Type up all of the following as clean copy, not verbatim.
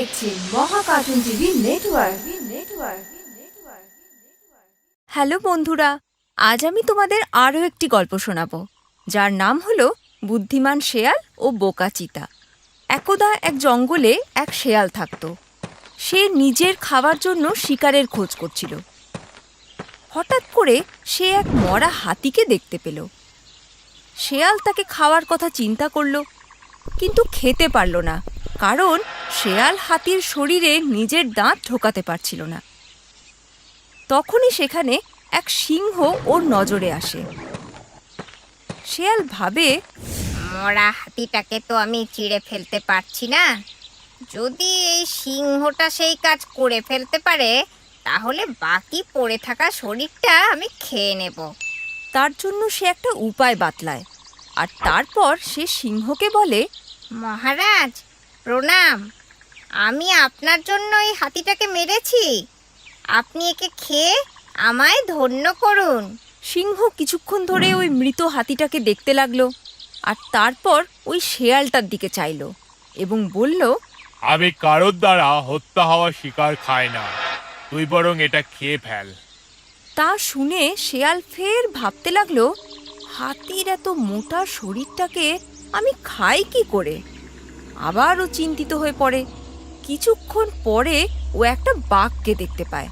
দেখছেন মহাকার্টুন TV network. Hello বন্ধুরা, আজ আমি তোমাদের আরও একটি গল্প শোনাবো, যার নাম হলো বুদ্ধিমান শেয়াল ও বোকা চিতা। একদা এক জঙ্গলে এক শেয়াল থাকত। সে নিজের খাবার জন্য শিকারের খোঁজ করছিল। হঠাৎ করে সে এক মরা হাতিকে দেখতে পেল। শেয়াল তাকে খাওয়ার কথা চিন্তা করল, কিন্তু খেতে পারল না, কারণ শেয়াল হাতির শরীরে নিজের দাঁত ঢোকাতে পারছিল না। তখনই সেখানে এক সিংহ ওর নজরে আসে। শেয়াল ভাবে, মরা হাতিটাকে তো আমি চিড়ে ফেলতে পারছি না। যদি এই সিংহটা সেই কাজ করে ফেলতে পারে, তাহলে বাকি পড়ে থাকা শরীরটা আমি খেয়ে নেব। তার জন্য সে একটা উপায় বাতলায়, আর তারপর সে সিংহকে বলে, মহারাজ প্রণাম, আমি আপনার জন্য এই হাতিটাকে মেরেছি। আপনি একে খেয়ে আমায় ধন্য করুন। সিংহ কিছুক্ষণ ধরে ওই মৃত হাতিটাকে দেখতে লাগলো, আর তারপর ওই শেয়ালটার দিকে চাইলো এবং বলল, আমি কারোর দ্বারা হত্যা হওয়া শিকার খাই না, তুই বরং এটা খেয়ে ফেল। তা শুনে শেয়াল ফের ভাবতে লাগলো, হাতির এত মোটা শরীরটাকে আমি খাই কি করে। আবারও চিন্তিত হয়ে পড়ে। কিছুক্ষণ পরে ও একটা বাঘকে দেখতে পায়।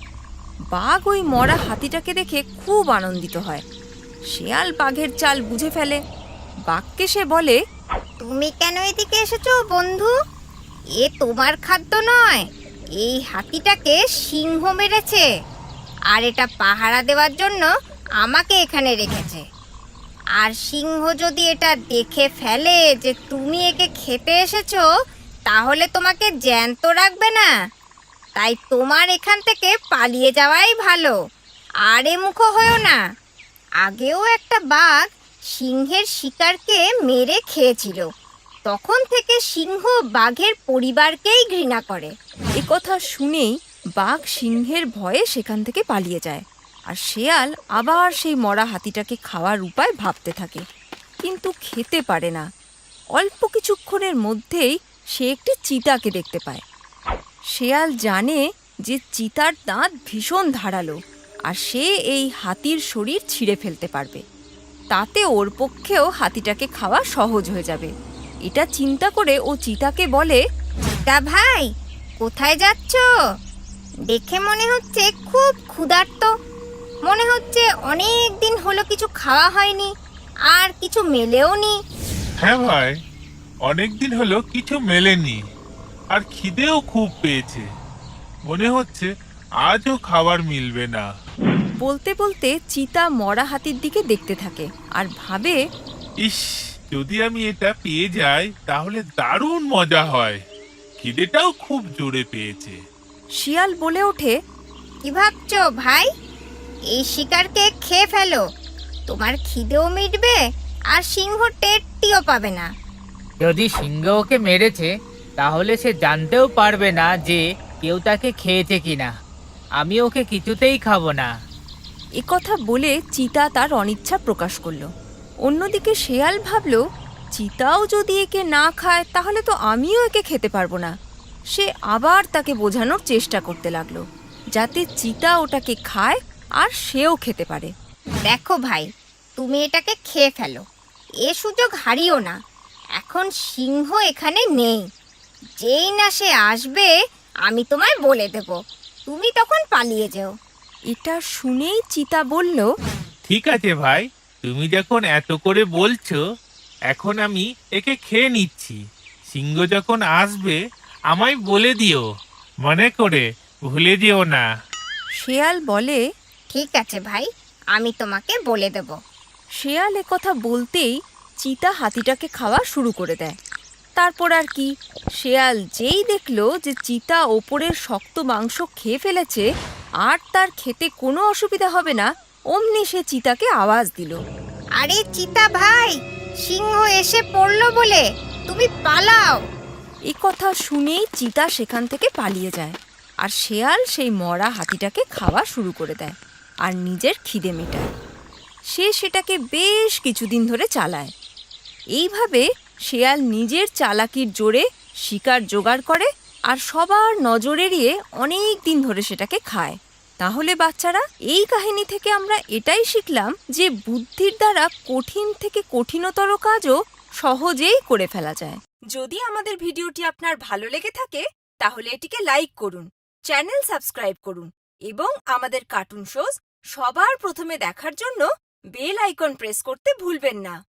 বাঘ ওই মরা হাতিটাকে দেখে খুব আনন্দিত হয়। শেয়াল বাঘের চাল বুঝে ফেলে। বাঘকে সে বলে, তুমি কেন এদিকে এসেছো বন্ধু? এ তোমার খাদ্য নয়, এই হাতিটাকে সিংহ মেরেছে, আর এটা পাহারা দেওয়ার জন্য আমাকে এখানে রেখেছে। আর সিংহ যদি এটা দেখে ফেলে যে তুমি একে খেতে এসেছো, তাহলে তোমাকে জ্যান্ত রাখবে না। তাই তোমার এখান থেকে পালিয়ে যাওয়াই ভালো, আর এ মুখো হয়েও না। আগেও একটা বাঘ সিংহের শিকারকে মেরে খেয়েছিল, তখন থেকে সিংহ বাঘের পরিবারকেই ঘৃণা করে। এ কথা শুনেই বাঘ সিংহের ভয়ে সেখান থেকে পালিয়ে যায়, আর শেয়াল আবার সেই মরা হাতিটাকে খাওয়ার উপায় ভাবতে থাকে, কিন্তু খেতে পারে না। অল্প কিছুক্ষণের মধ্যেই সে একটি চিতাকে দেখতে পায়। শেয়াল জানে যে চিতার দাঁত ভীষণ ধারালো, আর সে এই হাতির শরীর ছিঁড়ে ফেলতে পারবে। তাতে ওর পক্ষেও হাতিটাকে খাওয়া সহজ হয়ে যাবে। এটা চিন্তা করে ও চিতাকে বলে, চিতা ভাই, কোথায় যাচ্ছ? দেখে মনে হচ্ছে খুব ক্ষুধার্ত। মনে হচ্ছে অনেক দিন হলো কিছু খাওয়া হয়নি, আর কিছু মেলেও নি। হ্যাঁ ভাই, অনেক দিন হলো কিছু মেলেনি, আর খিদেও খুব পেয়েছে। মনে হচ্ছে আজও খাবার মিলবে না। বলতে বলতে চিতা মরা হাতির দিকে দেখতে থাকে আর ভাবে, ইস, যদি আমি এটা পেয়ে যাই তাহলে দারুণ মজা হয়। খিদেটাও খুব জোরে পেয়েছে। শিয়াল বলে ওঠে, কি ভাবছো ভাই? এই শিকারকে খেয়ে ফেলো, তোমার খিদেও মিটবে আর সিংহ টেরটিও পাবে না। যদি সিংহ ওকে মেরেছে, তাহলে সে জানতেও পারবে না যে কেউ তাকে খেয়েছে কিনা। আমি ওকে কিছুতেই খাবো না। এ কথা বলে চিতা তার অনিচ্ছা প্রকাশ করল। অন্যদিকে শেয়াল ভাবল, চিতাও যদি একে না খায় তাহলে তো আমিও একে খেতে পারবো না। সে আবার তাকে বোঝানোর চেষ্টা করতে লাগলো, যাতে চিতা ওটাকে খায় আর সেও খেতে পারে। দেখো ভাই, তুমি এটাকে খেয়ে ফেলো, এ সুযোগ হারিও না। এখন সিংহ এখানে নেই, যেই না সে আসবে আমি তোমায় বলে দেব, তুমি তখন পালিয়ে যেও। এটা শুনেই চিতা বলল, ঠিক আছে ভাই, তুমি যখন এত করে বলছো, এখন আমি একে খেয়ে নিচ্ছি। সিংহ যখন আসবে আমায় বলে দিও, মনে করে ভুলে যেও না। শেয়াল বলে, ঠিক আছে ভাই, আমি তোমাকে বলে দেব। শেয়াল কথা বলতেই চিতা হাতিটাকে খাওয়া শুরু করে দেয়। তারপর আর কি, শেয়াল যেই দেখলো যে চিতা ওপরের শক্ত মাংস খেয়ে ফেলেছে আর তার খেতে কোনো অসুবিধা হবে না, অমনি সে চিতাকে আওয়াজ দিল, আরে চিতা ভাই, সিংহ এসে পড়লো বলে তুমি পালাও। এই কথা শুনেই চিতা সেখান থেকে পালিয়ে যায়, আর শেয়াল সেই মরা হাতিটাকে খাওয়া শুরু করে দেয় আর নিজের খিদে মেটায়। সে সেটাকে বেশ কিছুদিন ধরে চালায়। এইভাবে শেয়াল নিজের চালাকির জোরে শিকার জোগাড় করে আর সবার নজর এড়িয়ে অনেক দিন ধরে সেটাকে খায়। তাহলে বাচ্চারা, এই কাহিনী থেকে আমরা এটাই শিখলাম যে বুদ্ধির দ্বারা কঠিন থেকে কঠিনতর কাজও সহজেই করে ফেলা যায়। যদি আমাদের ভিডিওটি আপনার ভালো লেগে থাকে তাহলে এটিকে লাইক করুন, চ্যানেল সাবস্ক্রাইব করুন এবং আমাদের কার্টুন শোজ সবার প্রথমে দেখার জন্য বেল আইকন প্রেস করতে ভুলবেন না।